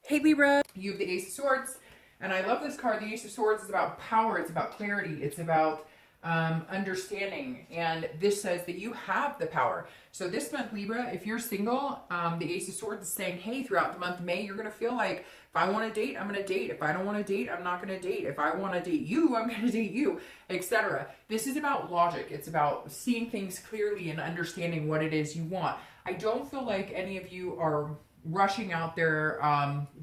Hey Libra, you have the Ace of Swords, and I love this card. The Ace of Swords is about power, it's about clarity, it's about understanding, and this says that you have the power. So this month, Libra, if you're single, the Ace of Swords is saying, hey, throughout the month of May, you're going to feel like, if I want to date, I'm going to date. If I don't want to date, I'm not going to date. If I want to date you, I'm going to date you, etc. This is about logic. It's about seeing things clearly and understanding what it is you want. I don't feel like any of you are rushing out there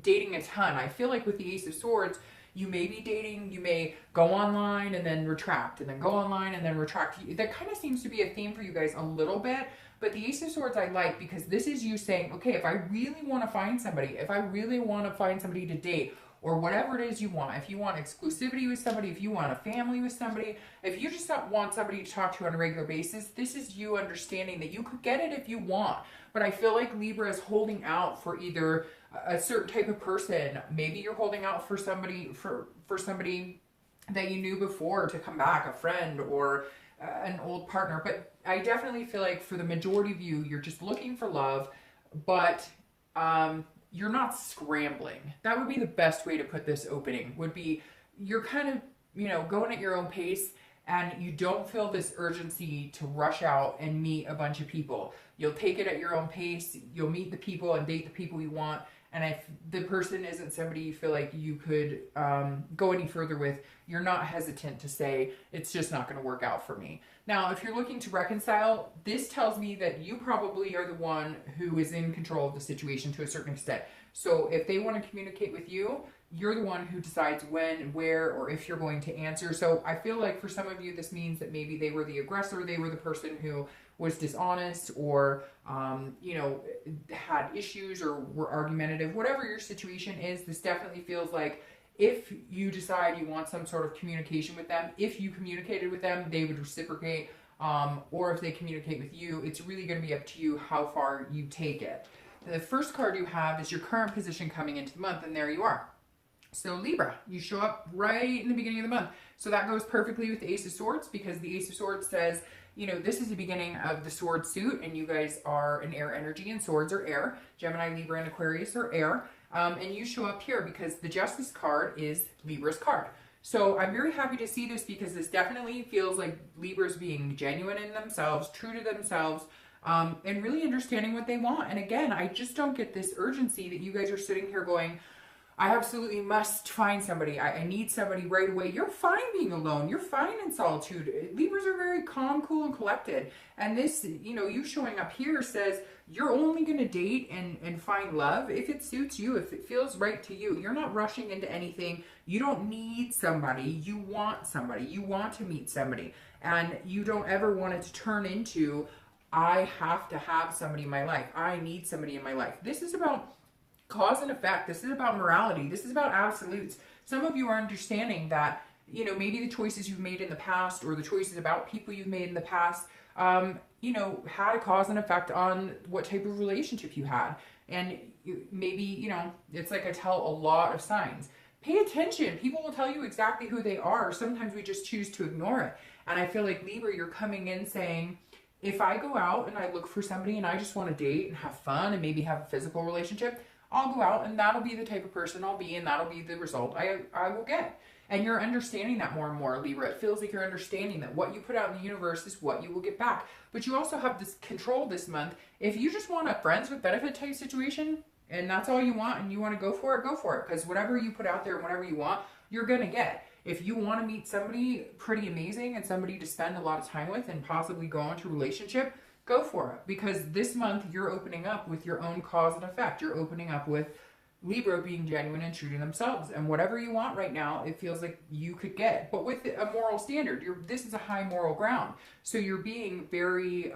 dating a ton. I feel like with the Ace of Swords, you may be dating, you may go online and then retract, and then go online and then retract. That kind of seems to be a theme for you guys a little bit, but the Ace of Swords I like because this is you saying, okay, if I really want to find somebody, if I really want to find somebody to date, or whatever it is you want, if you want exclusivity with somebody, if you want a family with somebody, if you just want somebody to talk to on a regular basis, this is you understanding that you could get it if you want. But I feel like Libra is holding out for either a certain type of person. Maybe you're holding out for somebody for somebody that you knew before to come back, a friend or an old partner. But I definitely feel like for the majority of you, you're just looking for love, but you're not scrambling. That would be the best way to put this opening, would be you're kind of, going at your own pace, and you don't feel this urgency to rush out and meet a bunch of people. You'll take it at your own pace. You'll meet the people and date the people you want. And if the person isn't somebody you feel like you could go any further with, you're not hesitant to say, it's just not going to work out for me. Now, if you're looking to reconcile, this tells me that you probably are the one who is in control of the situation to a certain extent. So if they want to communicate with you, you're the one who decides when, where, or if you're going to answer. So I feel like for some of you, this means that maybe they were the aggressor, they were the person who was dishonest, or had issues, or were argumentative. Whatever your situation is, this definitely feels like if you decide you want some sort of communication with them, if you communicated with them, they would reciprocate, or if they communicate with you, it's really going to be up to you how far you take it. The first card you have is your current position coming into the month, and there you are. So Libra, you show up right in the beginning of the month. So that goes perfectly with the Ace of Swords, because the Ace of Swords says, this is the beginning of the sword suit, and you guys are an air energy, and swords are air. Gemini, Libra, and Aquarius are air. And you show up here because the Justice card is Libra's card. So I'm very happy to see this, because this definitely feels like Libra's being genuine in themselves, true to themselves, and really understanding what they want. And again, I just don't get this urgency that you guys are sitting here going, I absolutely must find somebody. I need somebody right away. You're fine being alone. You're fine in solitude. Libras are very calm, cool, and collected. And this, you showing up here says you're only going to date and find love if it suits you, if it feels right to you. You're not rushing into anything. You don't need somebody. You want somebody. You want to meet somebody. And you don't ever want it to turn into, I have to have somebody in my life. I need somebody in my life. This is about cause and effect. This is about morality. This is about absolutes. Some of you are understanding that, maybe the choices you've made in the past, or the choices about people you've made in the past, had a cause and effect on what type of relationship you had. And maybe, it's like I tell a lot of signs. Pay attention. People will tell you exactly who they are. Sometimes we just choose to ignore it. And I feel like Libra, you're coming in saying, if I go out and I look for somebody and I just want to date and have fun and maybe have a physical relationship, I'll go out and that'll be the type of person I'll be, and that'll be the result I will get. And you're understanding that more and more, Libra. It feels like you're understanding that what you put out in the universe is what you will get back. But you also have this control this month. If you just want a friends with benefit type situation, and that's all you want, and you want to go for it, go for it. Because whatever you put out there and whatever you want, you're going to get. If you want to meet somebody pretty amazing and somebody to spend a lot of time with and possibly go into a relationship, go for it, because this month you're opening up with your own cause and effect. You're opening up with Libra being genuine and true to themselves, and whatever you want right now, it feels like you could get, but with a moral standard. This is a high moral ground, so you're being very,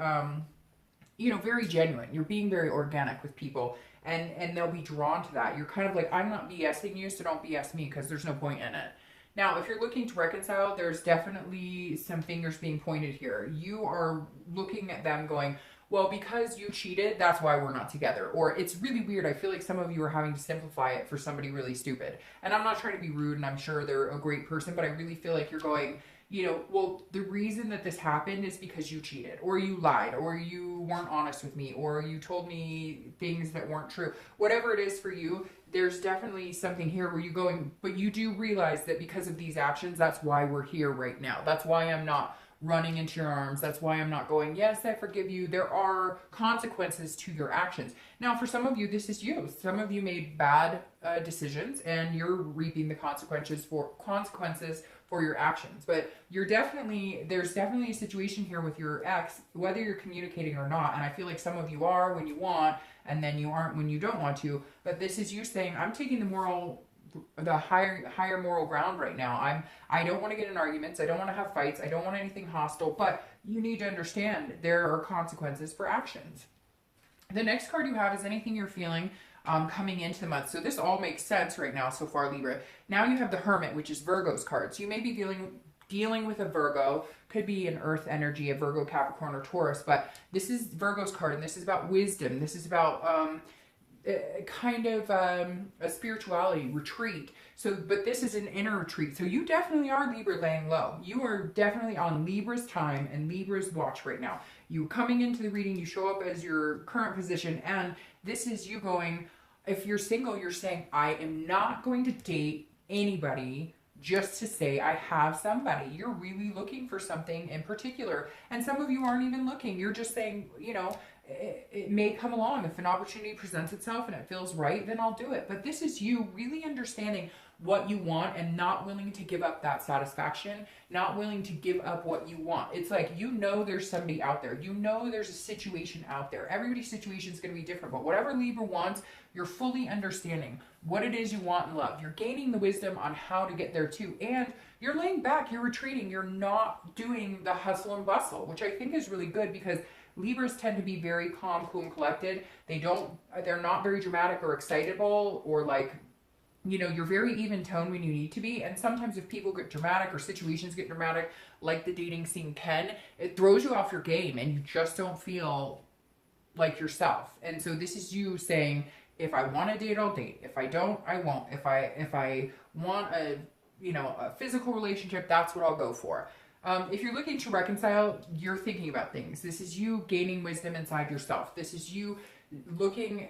very genuine. You're being very organic with people, and they'll be drawn to that. You're kind of like, I'm not BSing you, so don't BS me, because there's no point in it. Now, if you're looking to reconcile, there's definitely some fingers being pointed here. You are looking at them going, well, because you cheated, that's why we're not together. Or it's really weird. I feel like some of you are having to simplify it for somebody really stupid. And I'm not trying to be rude, and I'm sure they're a great person, but I really feel like you're going, you know, well, the reason that this happened is because you cheated, or you lied, or you weren't honest with me, or you told me things that weren't true. Whatever it is for you, there's definitely something here where you're going, but you do realize that because of these actions, that's why we're here right now. That's why I'm not running into your arms. That's why I'm not going, yes, I forgive you. There are consequences to your actions. Now, for some of you, this is you. Some of you made bad decisions, and you're reaping the consequences for your actions. But there's definitely a situation here with your ex, whether you're communicating or not. And I feel like some of you are when you want, and then you aren't when you don't want to. But this is you saying, I'm taking the higher moral ground right now. I don't want to get in arguments. I don't want to have fights. I don't want anything hostile. But you need to understand there are consequences for actions. The next card you have is anything you're feeling coming into the month. So this all makes sense right now so far, Libra. Now you have the Hermit, which is Virgo's card. So you may be dealing with a Virgo, could be an earth energy, a Virgo, Capricorn, or Taurus, but this is Virgo's card, and this is about wisdom. This is about a spirituality retreat. So, but this is an inner retreat. So you definitely are, Libra, laying low. You are definitely on Libra's time and Libra's watch right now. You coming into the reading, you show up as your current position, and this is you going, if you're single, you're saying, I am not going to date anybody just to say I have somebody. You're really looking for something in particular. And some of you aren't even looking. You're just saying, you know, it may come along. If an opportunity presents itself and it feels right, then I'll do it. But this is you really understanding what you want and not willing to give up that satisfaction, not willing to give up what you want. It's like, you know, there's somebody out there. You know, there's a situation out there. Everybody's situation is going to be different, but whatever Libra wants, you're fully understanding what it is you want in love. You're gaining the wisdom on how to get there too. And you're laying back, you're retreating. You're not doing the hustle and bustle, which I think is really good, because Libras tend to be very calm, cool, and collected. They're not very dramatic or excitable, or like, you know, you're very even tone when you need to be. And sometimes if people get dramatic or situations get dramatic, like the dating scene can, it throws you off your game and you just don't feel like yourself. And so this is you saying, if I want to date, I'll date. If I don't, I won't. If I want a physical relationship, that's what I'll go for. If you're looking to reconcile, you're thinking about things. This is you gaining wisdom inside yourself. This is you looking,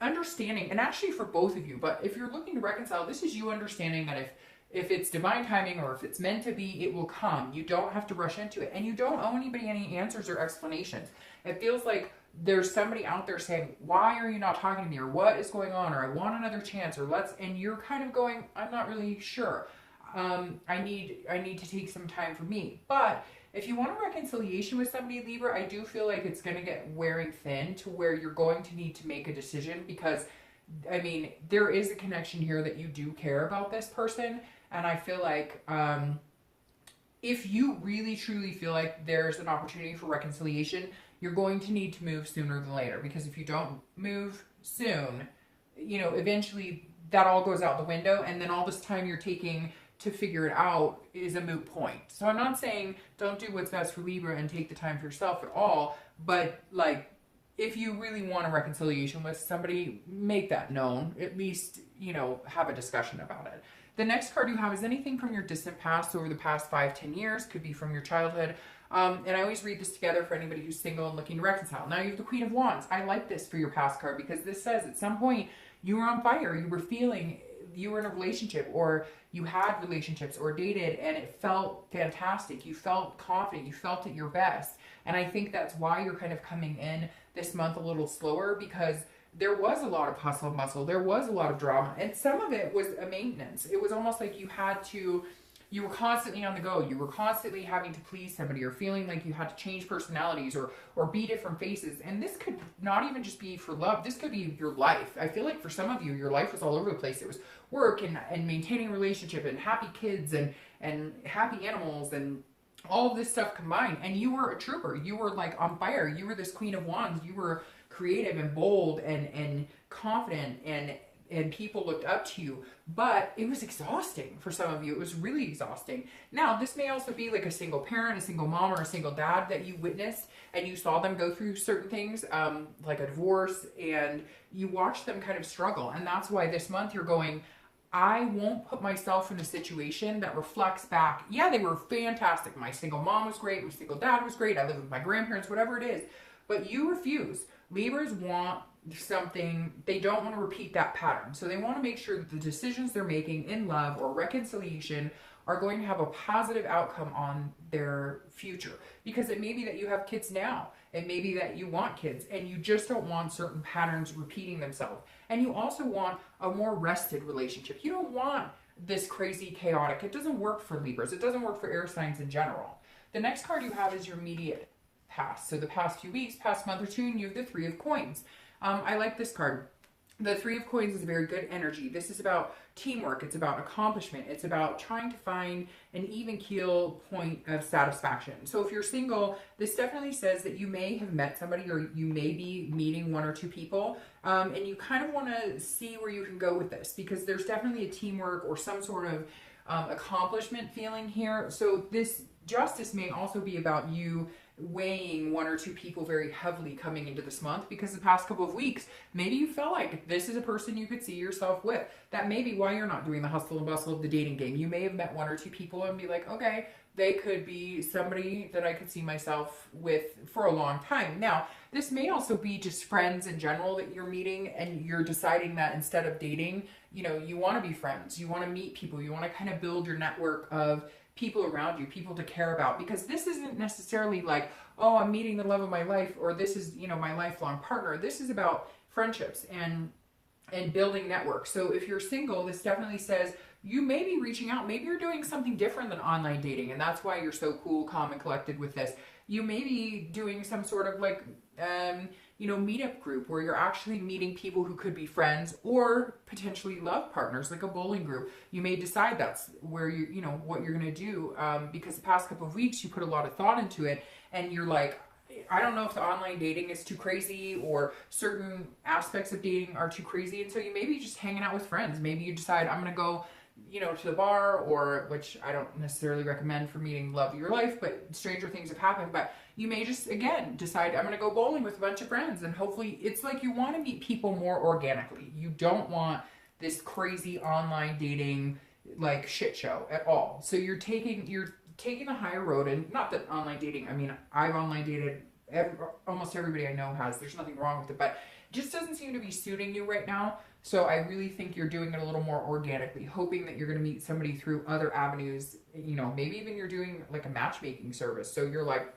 understanding, and actually for both of you, but if you're looking to reconcile, this is you understanding that if it's divine timing or if it's meant to be, it will come. You don't have to rush into it, and you don't owe anybody any answers or explanations. It feels like there's somebody out there saying, why are you not talking to me, or what is going on, or I want another chance, or and you're kind of going, I'm not really sure. I need to take some time for me. But if you want a reconciliation with somebody, Libra, I do feel like it's going to get wearing thin to where you're going to need to make a decision, because, I mean, there is a connection here that you do care about this person. And I feel like if you really truly feel like there's an opportunity for reconciliation, you're going to need to move sooner than later, because if you don't move soon, you know, eventually that all goes out the window, and then all this time you're taking to figure it out is a moot point. So I'm not saying don't do what's best for Libra and take the time for yourself at all, but like, if you really want a reconciliation with somebody, make that known. At least, you know, have a discussion about it. The next card you have is anything from your distant past, over the past 5-10 years, could be from your childhood. And I always read this together for anybody who's single and looking to reconcile. Now you have the Queen of Wands. I like this for your past card, because this says at some point you were on fire, you were in a relationship, or you had relationships or dated, and it felt fantastic. You felt confident. You felt at your best. And I think that's why you're kind of coming in this month a little slower, because there was a lot of hustle and bustle. There was a lot of drama, and some of it was a maintenance. It was almost like you were constantly on the go. You were constantly having to please somebody, or feeling like you had to change personalities or be different faces. And this could not even just be for love. This could be your life. I feel like for some of you, your life was all over the place. It was work and maintaining a relationship and happy kids and happy animals and all of this stuff combined. And you were a trooper. You were like on fire. You were this Queen of Wands. You were creative and bold and confident, and people looked up to you. But it was exhausting for some of you. It was really exhausting. Now, this may also be like a single parent, a single mom, or a single dad that you witnessed, and you saw them go through certain things, like a divorce, and you watched them kind of struggle. And that's why this month you're going, I won't put myself in a situation that reflects back, yeah, they were fantastic. My single mom was great. My single dad was great. I live with my grandparents, whatever it is. But you refuse. Libras want something, they don't want to repeat that pattern. So they want to make sure that the decisions they're making in love or reconciliation are going to have a positive outcome on their future. Because it may be that you have kids now. It may be that you want kids and you just don't want certain patterns repeating themselves. And you also want a more rested relationship. You don't want this crazy chaotic. It doesn't work for Libras. It doesn't work for air signs in general. The next card you have is your immediate past. So the past few weeks, past month or two, and you have the Three of Coins. I like this card. The Three of Coins is a very good energy. This is about teamwork. It's about accomplishment. It's about trying to find an even keel point of satisfaction. So if you're single, this definitely says that you may have met somebody or you may be meeting one or two people, and you kind of want to see where you can go with this because there's definitely a teamwork or some sort of accomplishment feeling here. So this justice may also be about you weighing one or two people very heavily coming into this month because the past couple of weeks, maybe you felt like this is a person you could see yourself with. That may be why you're not doing the hustle and bustle of the dating game. You may have met one or two people and be like, okay, they could be somebody that I could see myself with for a long time. Now, this may also be just friends in general that you're meeting and you're deciding that instead of dating, you know, you want to be friends. You want to meet people. You want to kind of build your network of people around you, people to care about, because this isn't necessarily like, oh, I'm meeting the love of my life, or this is, you know, my lifelong partner. This is about friendships and building networks. So if you're single, this definitely says you may be reaching out. Maybe you're doing something different than online dating, and that's why you're so cool, calm, and collected with this. You may be doing some sort of like, you know, meetup group where you're actually meeting people who could be friends or potentially love partners, like a bowling group. You may decide that's where you know, what you're going to do, because the past couple of weeks you put a lot of thought into it and you're like, I don't know if the online dating is too crazy or certain aspects of dating are too crazy. And so you may be just hanging out with friends. Maybe you decide I'm going to go, you know, to the bar, or which I don't necessarily recommend for meeting love of your life, but stranger things have happened. But you may just, again, decide I'm going to go bowling with a bunch of friends. And hopefully it's like you want to meet people more organically. You don't want this crazy online dating like shit show at all. So you're taking the higher road. And not that online dating, I mean, I've online dated, almost everybody I know has. There's nothing wrong with it, but it just doesn't seem to be suiting you right now. So I really think you're doing it a little more organically, hoping that you're going to meet somebody through other avenues. You know, maybe even you're doing like a matchmaking service. So you're like,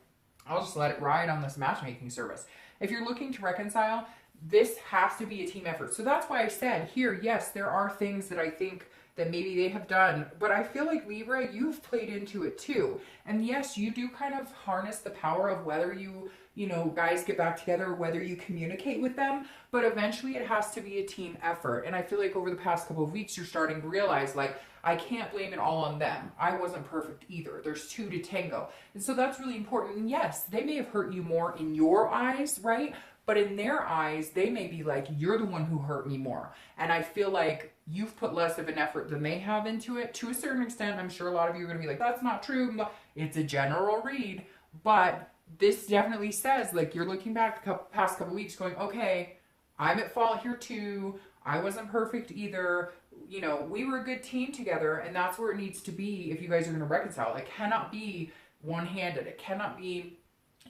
I'll just let it ride on this matchmaking service. If you're looking to reconcile, this has to be a team effort. So that's why I said here, yes, there are things that I think that maybe they have done, but I feel like Libra, you've played into it too. And yes, you do kind of harness the power of whether you know, guys get back together, whether you communicate with them, but eventually it has to be a team effort. And I feel like over the past couple of weeks, you're starting to realize, like, I can't blame it all on them. I wasn't perfect either. There's two to tango. And so that's really important. And yes, they may have hurt you more in your eyes, right? But in their eyes, they may be like, you're the one who hurt me more. And I feel like you've put less of an effort than they have into it. To a certain extent, I'm sure a lot of you are going to be like, that's not true. It's a general read. But this definitely says, like, you're looking back the past couple weeks going, okay, I'm at fault here too. I wasn't perfect either. You know, we were a good team together, and that's where it needs to be if you guys are going to reconcile. It cannot be one-handed. It cannot be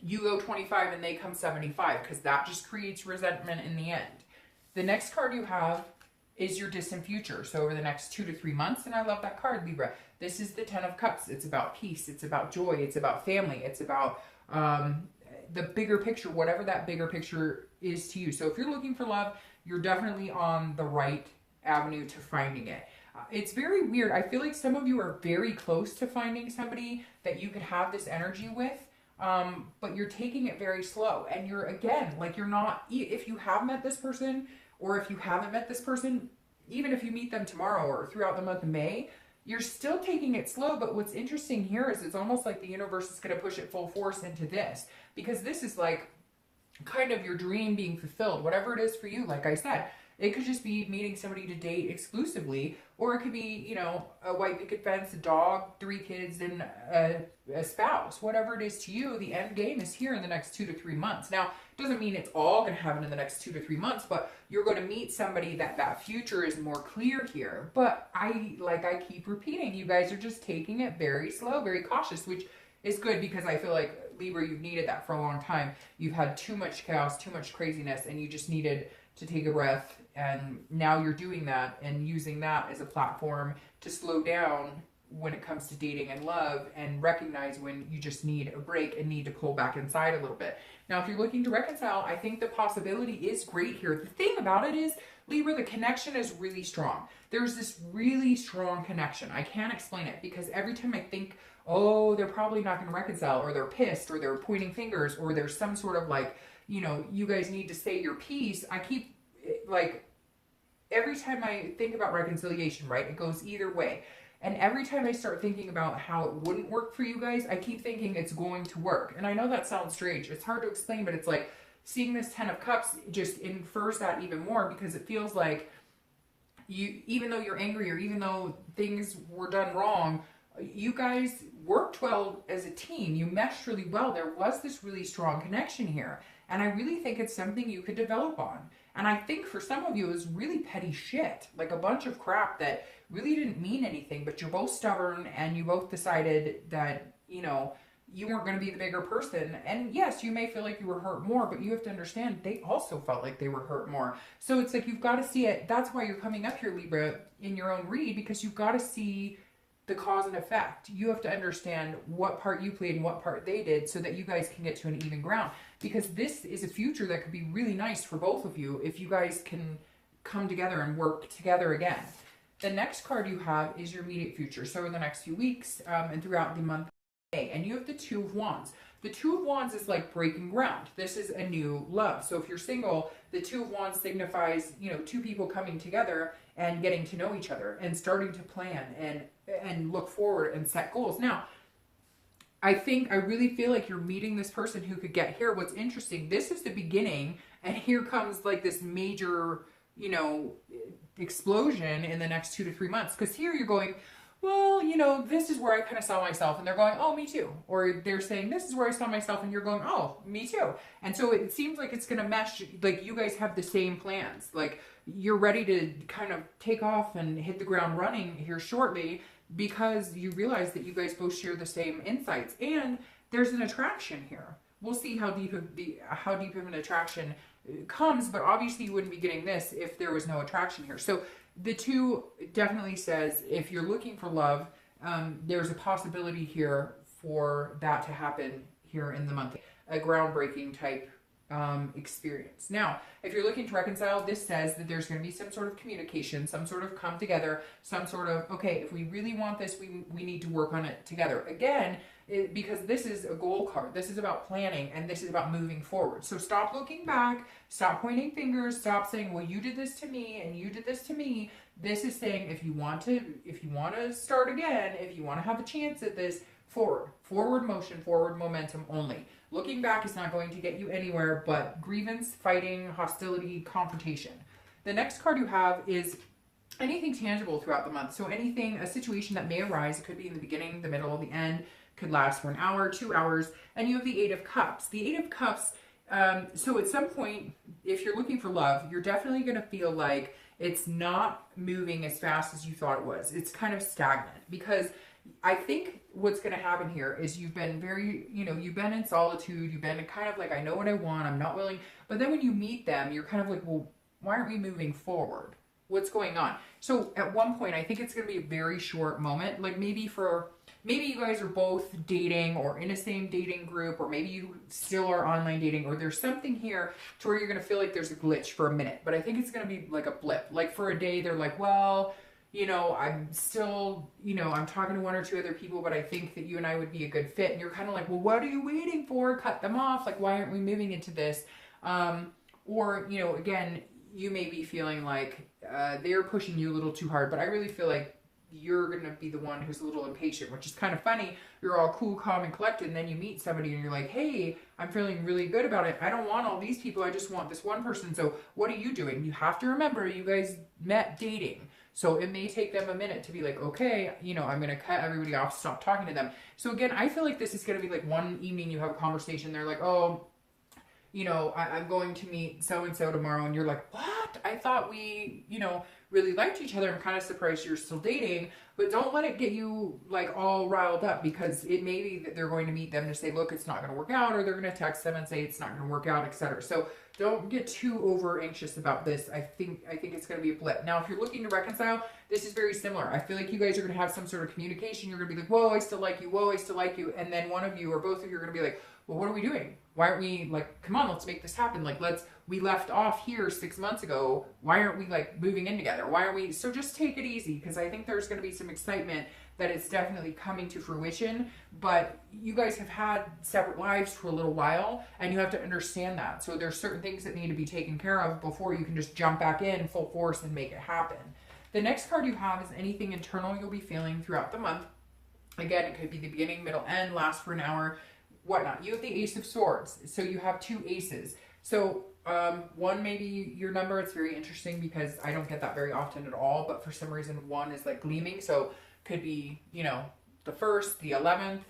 you go 25 and they come 75, because that just creates resentment in the end. The next card you have is your distant future. So over the next 2 to 3 months, and I love that card, Libra. This is the 10 of Cups. It's about peace. It's about joy. It's about family. It's about the bigger picture, whatever that bigger picture is to you. So if you're looking for love, you're definitely on the right avenue to finding it. It's very weird. I feel like some of you are very close to finding somebody that you could have this energy with, but you're taking it very slow. And you're, again, like, you're not, if you have met this person, or if you haven't met this person, even if you meet them tomorrow or throughout the month of May, you're still taking it slow. But what's interesting here is it's almost like the universe is going to push it full force into this, because this is like kind of your dream being fulfilled, whatever it is for you. Like I said, It could just be meeting somebody to date exclusively, or it could be, you know, a white picket fence, a dog, 3 kids, and a spouse. Whatever it is to you, the end game is here in the next 2 to 3 months. Now, it doesn't mean it's all going to happen in the next 2 to 3 months, but you're going to meet somebody that future is more clear here. But I keep repeating, you guys are just taking it very slow, very cautious, which is good, because I feel like, Libra, you've needed that for a long time. You've had too much chaos, too much craziness, and you just needed to take a breath. And now you're doing that and using that as a platform to slow down when it comes to dating and love, and recognize when you just need a break and need to pull back inside a little bit. Now, if you're looking to reconcile, I think the possibility is great here. The thing about it is, Libra, the connection is really strong. There's this really strong connection. I can't explain it, because every time I think, oh, they're probably not going to reconcile, or they're pissed, or they're pointing fingers, or there's some sort of like, you know, you guys need to say your piece, I keep, like, every time I think about reconciliation, right, it goes either way. And every time I start thinking about how it wouldn't work for you guys, I keep thinking it's going to work. And I know that sounds strange. It's hard to explain, but it's like seeing this 10 of Cups just infers that even more, because it feels like you, even though you're angry, or even though things were done wrong, you guys worked well as a team. You meshed really well. There was this really strong connection here. And I really think it's something you could develop on. And I think for some of you, it was really petty shit, like a bunch of crap that really didn't mean anything, but you're both stubborn, and you both decided that, you know, you weren't going to be the bigger person. And yes, you may feel like you were hurt more, but you have to understand they also felt like they were hurt more. So it's like, you've got to see it. That's why you're coming up here, Libra, in your own read, because you've got to see the cause and effect. You have to understand what part you played and what part they did, so that you guys can get to an even ground, because this is a future that could be really nice for both of you if you guys can come together and work together again. The next card you have is your immediate future. So in the next few weeks, and throughout the month of May, and you have the 2 of Wands. The 2 of Wands is like breaking ground. This is a new love. So if you're single, the 2 of Wands signifies, you know, 2 people coming together and getting to know each other and starting to plan and look forward and set goals. Now, I really feel like you're meeting this person who could get here. What's interesting, this is the beginning, and here comes like this major, you know, explosion in the next 2 to 3 months. Because here you're going, well, you know, this is where I kind of saw myself, and they're going, oh, me too. Or they're saying, this is where I saw myself, and you're going, oh, me too. And so it seems like it's going to mesh, like you guys have the same plans. Like you're ready to kind of take off and hit the ground running here shortly, because you realize that you guys both share the same insights, and there's an attraction here. We'll see how deep of an attraction comes, but obviously you wouldn't be getting this if there was no attraction here. So the 2 definitely says, if you're looking for love, there's a possibility here for that to happen here in the month. A groundbreaking type experience. Now, if you're looking to reconcile, this says that there's going to be some sort of communication, some sort of come together, some sort of, okay, if we really want this, we need to work on it together. Again, because this is a goal card. This is about planning, and this is about moving forward. So stop looking back, stop pointing fingers, stop saying, well, you did this to me and you did this to me. This is saying, if you want to start again, if you want to have a chance at this, forward motion, forward momentum only. Looking back is not going to get you anywhere but grievance, fighting, hostility, confrontation. The next card you have is anything tangible throughout the month. So anything, a situation that may arise, it could be in the beginning, the middle, the end, could last for an hour, 2 hours, and you have the 8 of Cups. The 8 of Cups, so at some point, if you're looking for love, you're definitely going to feel like it's not moving as fast as you thought it was. It's kind of stagnant, because I think what's going to happen here is you've been very, you know, you've been in solitude. You've been kind of like, I know what I want. I'm not willing. But then when you meet them, you're kind of like, well, why aren't we moving forward? What's going on? So at one point, I think it's going to be a very short moment. Like maybe you guys are both dating or in a same dating group, or maybe you still are online dating, or there's something here to where you're going to feel like there's a glitch for a minute. But I think it's going to be like a blip. Like for a day, they're like, well, you know, I'm still, you know, I'm talking to 1 or 2 other people, but I think that you and I would be a good fit. And you're kind of like, well, what are you waiting for? Cut them off. Like, why aren't we moving into this? Or, you know, again, you may be feeling like they're pushing you a little too hard, but I really feel like you're going to be the one who's a little impatient, which is kind of funny. You're all cool, calm, and collected, and then you meet somebody and you're like, hey, I'm feeling really good about it. I don't want all these people. I just want this one person. So what are you doing? You have to remember, you guys met dating. So it may take them a minute to be like, okay, you know, I'm going to cut everybody off, stop talking to them. So again, I feel like this is going to be like one evening you have a conversation. They're like, oh, you know, I'm going to meet so-and-so tomorrow. And you're like, what? I thought we, you know, really liked each other. I'm kind of surprised you're still dating. But don't let it get you like all riled up, because it may be that they're going to meet them to say, look, it's not going to work out, or they're going to text them and say it's not going to work out, etc. So don't get too over anxious about this. I think it's going to be a blip. Now, if you're looking to reconcile, this is very similar. I feel like you guys are going to have some sort of communication. You're going to be like, whoa, I still like you. Whoa, I still like you. And then one of you or both of you are going to be like, well, what are we doing? Why aren't we like, come on, let's make this happen. Like, we left off here 6 months ago. Why aren't we like moving in together? Why aren't we? So just take it easy, because I think there's going to be some excitement that it's definitely coming to fruition. But you guys have had separate lives for a little while, and you have to understand that. So there's certain things that need to be taken care of before you can just jump back in full force and make it happen. The next card you have is anything internal you'll be feeling throughout the month. Again, it could be the beginning, middle, end, last for an hour, whatnot. You have the Ace of Swords. So you have two aces. So one may be your number. It's very interesting because I don't get that very often at all, but for some reason one is like gleaming. So could be, you know, the 1st, the 11th,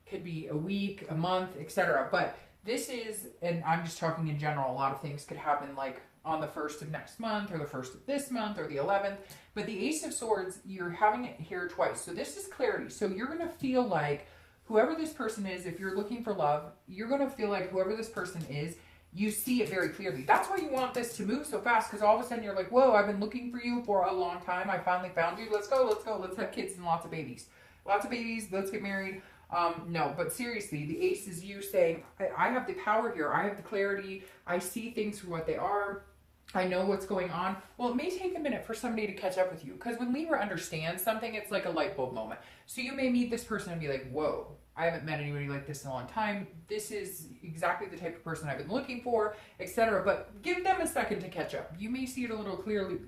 could be a week, a month, etc. But this is, and I'm just talking in general, a lot of things could happen like on the 1st of next month, or the 1st of this month, or the 11th. But the Ace of Swords, you're having it here twice. So this is clarity. So you're going to feel like whoever this person is, if you're looking for love, you're going to feel like whoever this person is, you see it very clearly. That's why you want this to move so fast, because all of a sudden you're like, whoa, I've been looking for you for a long time. I finally found you. Let's go, let's go. Let's have kids and lots of babies. Lots of babies. Let's get married. No, but seriously, the Ace is you saying, I have the power here. I have the clarity. I see things for what they are. I know what's going on. Well, it may take a minute for somebody to catch up with you, because when Libra understands something, it's like a light bulb moment. So you may meet this person and be like, whoa, I haven't met anybody like this in a long time. This is exactly the type of person I've been looking for, etc. But give them a second to catch up. You may see it a little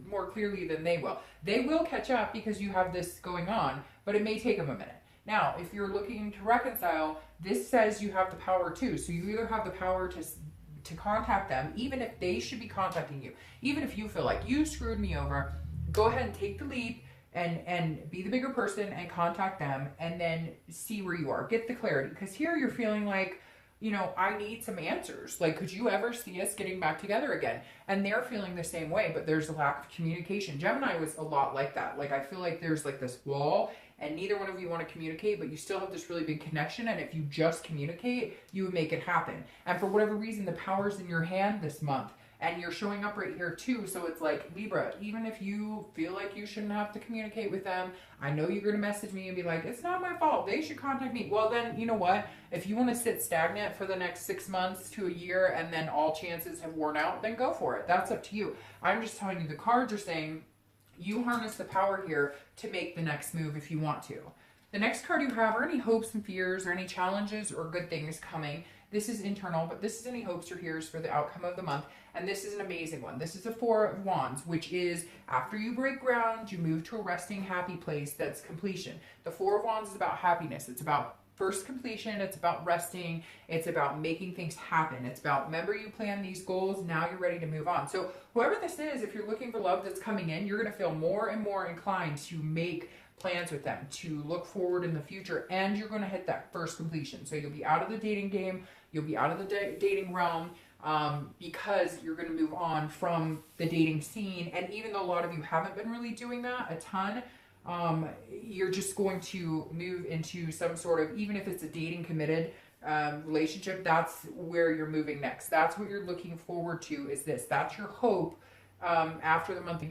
more clearly than they will. They will catch up because you have this going on, but it may take them a minute. Now, if you're looking to reconcile, this says you have the power too. So you either have the power to contact them, even if they should be contacting you. Even if you feel like you screwed me over, go ahead and take the leap and be the bigger person and contact them, and then see where you are. Get the clarity. Because here you're feeling like, you know, I need some answers. Like, could you ever see us getting back together again? And they're feeling the same way, but there's a lack of communication. Gemini was a lot like that. Like, I feel like there's like this wall, and neither one of you want to communicate, but you still have this really big connection. And if you just communicate, you would make it happen. And for whatever reason, the power's in your hand this month. And you're showing up right here too. So it's like, Libra, even if you feel like you shouldn't have to communicate with them, I know you're going to message me and be like, it's not my fault. They should contact me. Well, then, you know what? If you want to sit stagnant for the next 6 months to a year and then all chances have worn out, then go for it. That's up to you. I'm just telling you, the cards are saying you harness the power here to make the next move if you want to. The next card you have are any hopes and fears or any challenges or good things coming. This is internal, but this is any hopes or fears for the outcome of the month. And this is an amazing one. This is the 4 of Wands, which is after you break ground, you move to a resting, happy place. That's completion. The 4 of Wands is about happiness. It's about first completion. It's about resting. It's about making things happen. It's about, remember, you plan these goals. Now you're ready to move on. So whoever this is, if you're looking for love that's coming in, you're going to feel more and more inclined to make plans with them, to look forward in the future, and you're going to hit that first completion. So you'll be out of the dating game. You'll be out of the dating realm. Because you're going to move on from the dating scene. And even though a lot of you haven't been really doing that a ton, you're just going to move into some sort of, even if it's a dating committed relationship, that's where you're moving next. That's what you're looking forward to, is this. That's your hope after the month.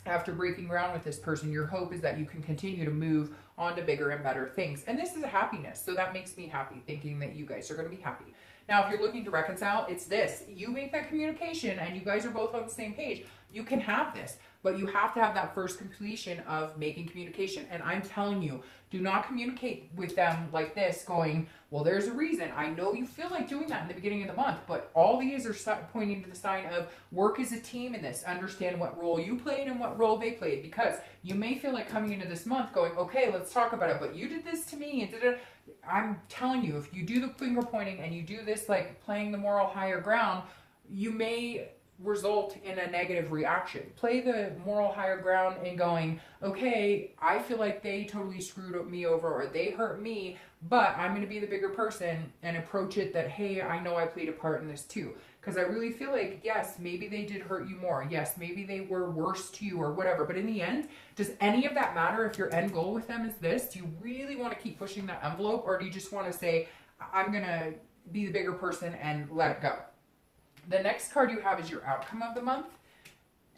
After breaking ground with this person, your hope is that you can continue to move on to bigger and better things. And this is a happiness. So that makes me happy, thinking that you guys are going to be happy. Now, if you're looking to reconcile, it's this. You make that communication and you guys are both on the same page. You can have this. but you have to have that first completion of making communication. And I'm telling you, do not communicate with them like this going, well, there's a reason. I know you feel like doing that in the beginning of the month, but all these are pointing to the sign of work as a team in this. Understand what role you played and what role they played, because you may feel like coming into this month going, okay, let's talk about it, but you did this to me. And I'm telling you, if you do the finger pointing and you do this, like playing the moral higher ground, you may result in a negative reaction. Play the moral higher ground and going, okay, I feel like they totally screwed me over or they hurt me, but I'm going to be the bigger person and approach it that, hey, I know I played a part in this too. Because I really feel like, yes, maybe they did hurt you more. Yes, maybe they were worse to you or whatever. But in the end, does any of that matter if your end goal with them is this? Do you really want to keep pushing that envelope, or do you just want to say, I'm going to be the bigger person and let it go? The next card you have is your outcome of the month,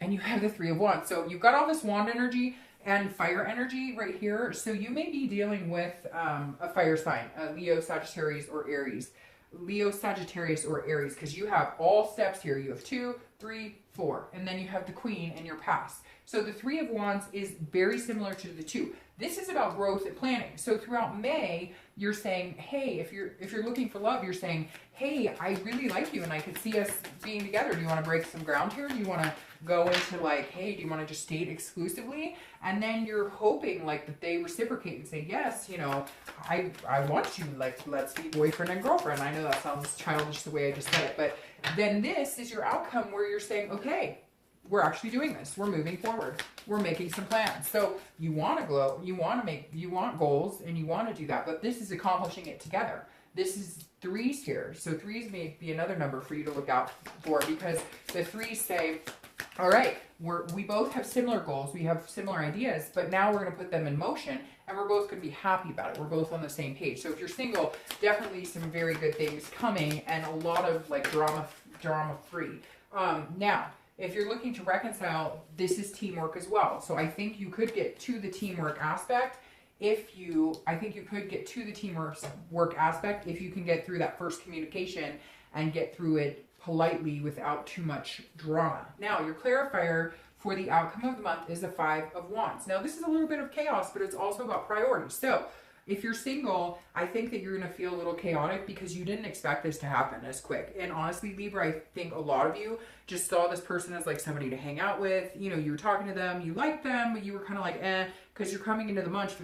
and you have the Three of Wands. So you've got all this wand energy and fire energy right here. So you may be dealing with a fire sign, a Leo, Sagittarius, or Aries. Leo, Sagittarius, or Aries, because you have all steps here. You have 2, 3, 4, and then you have the Queen in your past. So the Three of Wands is very similar to the 2. This is about growth and planning. So throughout May, you're saying, hey, if you're looking for love, you're saying, hey, I really like you and I could see us being together. Do you want to break some ground here? Do you want to go into like, hey, do you want to just date exclusively? And then you're hoping like that they reciprocate and say, yes, you know, I want you, like, let's be boyfriend and girlfriend. I know that sounds childish the way I just said it, but then this is your outcome where you're saying, okay, we're actually doing this. We're moving forward. We're making some plans. So you want to glow, you want goals, and you want to do that, but this is accomplishing it together. This is 3s here. So 3s may be another number for you to look out for, because the 3s say, all right, we both have similar goals. We have similar ideas, but now we're going to put them in motion and we're both going to be happy about it. We're both on the same page. So if you're single, definitely some very good things coming and a lot of like drama free. Now, if you're looking to reconcile, this is teamwork as well. So I think you could get to the teamwork aspect if you can get through that first communication and get through it politely without too much drama. Now, your clarifier for the outcome of the month is the Five of Wands. Now, this is a little bit of chaos, but it's also about priorities. So if you're single, I think that you're going to feel a little chaotic because you didn't expect this to happen as quick. And honestly, Libra, I think a lot of you just saw this person as like somebody to hang out with. You know, you were talking to them, you liked them, but you were kind of like, because you're coming into the month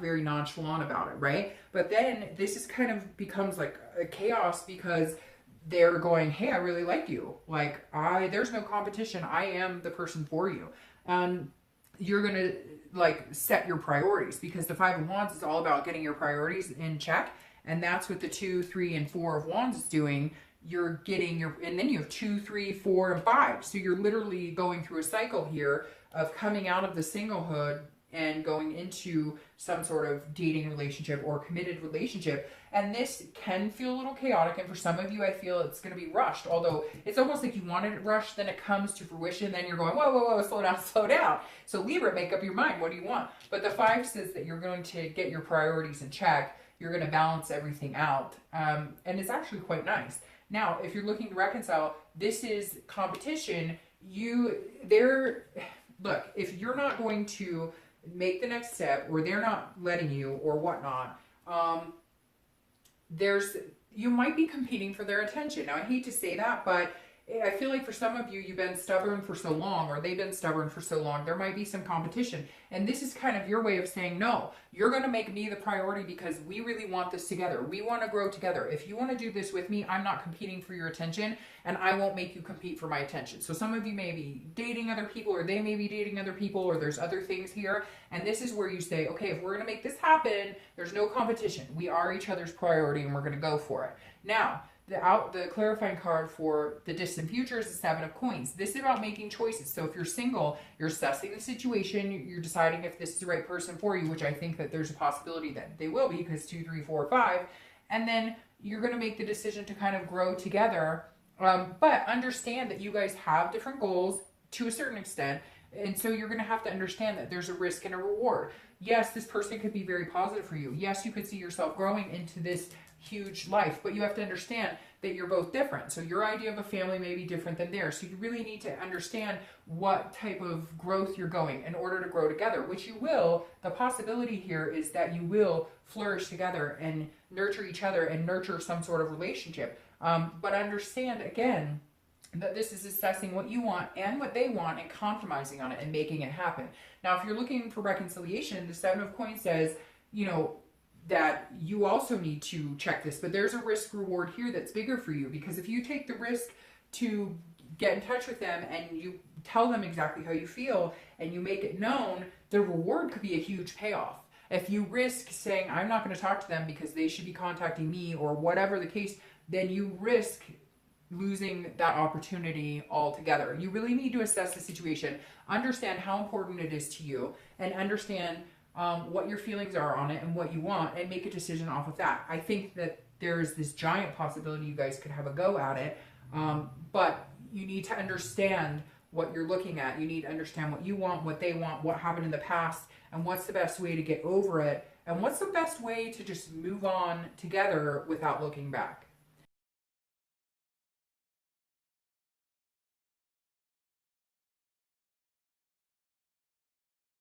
very nonchalant about it, right? But then this is kind of becomes like a chaos because they're going, hey, I really like you. Like, there's no competition. I am the person for you. You're going to like set your priorities, because the Five of Wands is all about getting your priorities in check. And that's what the 2, 3, and 4 of Wands is doing. You're getting and then you have 2, 3, 4, and 5. So you're literally going through a cycle here of coming out of the singlehood and going into some sort of dating relationship or committed relationship. And this can feel a little chaotic. And for some of you, I feel it's going to be rushed. Although it's almost like you wanted it rushed, then it comes to fruition. Then you're going, whoa, whoa, whoa, slow down, slow down. So Libra, make up your mind. What do you want? But the 5 says that you're going to get your priorities in check. You're going to balance everything out. And it's actually quite nice. Now, if you're looking to reconcile, this is competition. Look, if you're not going to make the next step, or they're not letting you, or whatnot, you might be competing for their attention. Now, I hate to say that, but I feel like for some of you, you've been stubborn for so long, or they've been stubborn for so long, there might be some competition. And this is kind of your way of saying, no, you're going to make me the priority because we really want this together. We want to grow together. If you want to do this with me, I'm not competing for your attention, and I won't make you compete for my attention. So some of you may be dating other people, or they may be dating other people, or there's other things here. And this is where you say, okay, if we're going to make this happen, there's no competition. We are each other's priority, and we're going to go for it. Now, the clarifying card for the distant future is the 7 of Coins. This is about making choices. So if you're single, you're assessing the situation, you're deciding if this is the right person for you, which I think that there's a possibility that they will be, because 2, 3, 4, 5. And then you're going to make the decision to kind of grow together. But understand that you guys have different goals to a certain extent. And so you're going to have to understand that there's a risk and a reward. Yes, this person could be very positive for you. Yes, you could see yourself growing into this huge life, but you have to understand that you're both different. So your idea of a family may be different than theirs. So you really need to understand what type of growth you're going in order to grow together, which you will. The possibility here is that you will flourish together and nurture each other and nurture some sort of relationship. But understand, again, that this is assessing what you want and what they want and compromising on it and making it happen. Now, if you're looking for reconciliation, the Seven of Coins says, you know, that you also need to check this, but there's a risk reward here that's bigger for you, because if you take the risk to get in touch with them and you tell them exactly how you feel and you make it known, the reward could be a huge payoff. If you risk saying, I'm not going to talk to them because they should be contacting me or whatever the case, then you risk losing that opportunity altogether. You really need to assess the situation, understand how important it is to you, and understand what your feelings are on it and what you want, and make a decision off of that. I think that there's this giant possibility you guys could have a go at it, but you need to understand what you're looking at. You need to understand what you want, what they want, what happened in the past, and what's the best way to get over it, and what's the best way to just move on together without looking back.